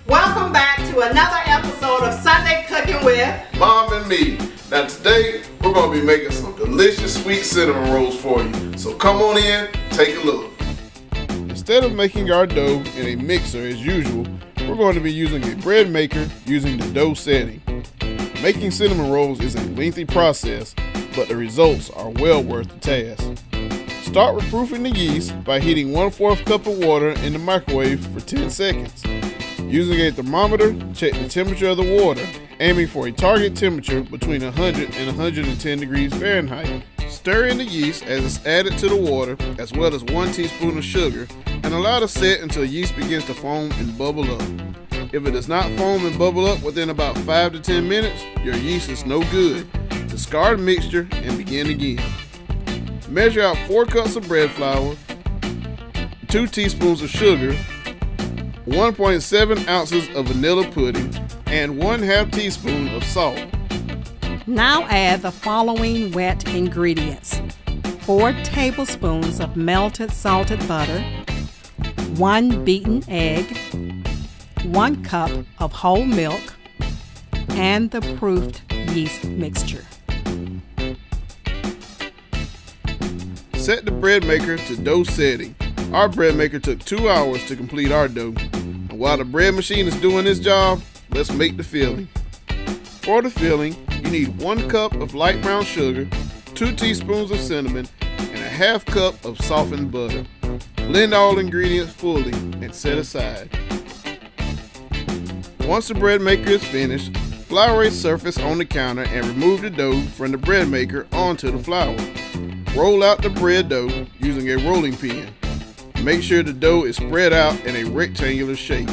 Welcome back to another episode of Sunday Cooking with Mom and me. Now today, we're going to be making some delicious sweet cinnamon rolls for you. So come on in, take a look. Instead of making our dough in a mixer as usual, we're going to be using a bread maker using the dough setting. Making cinnamon rolls is a lengthy process, but the results are well worth the task. Start reproofing the yeast by heating 1/4 cup of water in the microwave for 10 seconds. Using a thermometer, check the temperature of the water, aiming for a target temperature between 100 and 110 degrees Fahrenheit. Stir in the yeast as it's added to the water, as well as 1 teaspoon of sugar, and allow to set until yeast begins to foam and bubble up. If it does not foam and bubble up within about 5 to 10 minutes, your yeast is no good. Discard the mixture and begin again. Measure out 4 cups of bread flour, 2 teaspoons of sugar, 1.7 ounces of vanilla pudding, and 1/2 teaspoon of salt. Now add the following wet ingredients: 4 tablespoons of melted salted butter, 1 beaten egg, 1 cup of whole milk, and the proofed yeast mixture. Set the bread maker to dough setting. Our bread maker took 2 hours to complete our dough. And while the bread machine is doing its job, let's make the filling. For the filling, you need 1 cup of light brown sugar, 2 teaspoons of cinnamon, and 1/2 cup of softened butter. Blend all ingredients fully and set aside. Once the bread maker is finished, flour a surface on the counter and remove the dough from the bread maker onto the flour. Roll out the bread dough using a rolling pin. Make sure the dough is spread out in a rectangular shape.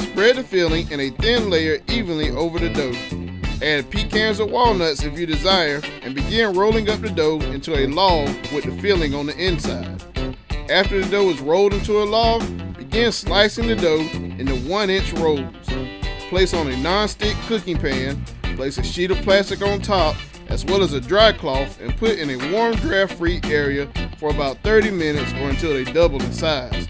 Spread the filling in a thin layer evenly over the dough. Add pecans or walnuts if you desire, and begin rolling up the dough into a log with the filling on the inside. After the dough is rolled into a log, begin slicing the dough into 1-inch rolls. Place on a non-stick cooking pan, place a sheet of plastic on top, as well as a dry cloth, and put in a warm draft-free area for about 30 minutes or until they double in size.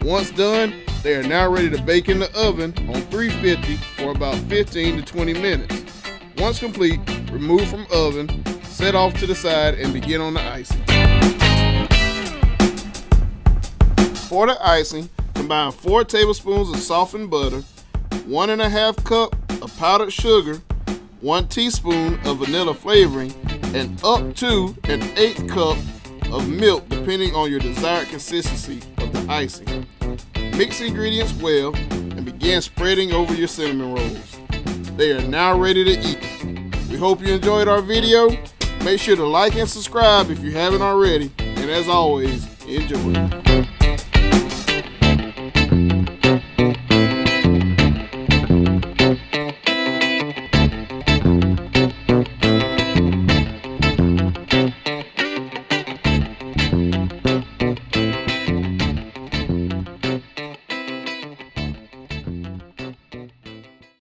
Once done, they are now ready to bake in the oven on 350 for about 15 to 20 minutes. Once complete, remove from oven, set off to the side, and begin on the icing. For the icing, combine 4 tablespoons of softened butter, 1.5 cup of powdered sugar, 1 teaspoon of vanilla flavoring, and up to 1/8 cup of milk depending on your desired consistency of the icing. Mix the ingredients well and begin spreading over your cinnamon rolls. They are now ready to eat. We hope you enjoyed our video. Make sure to like and subscribe if you haven't already. And as always, enjoy.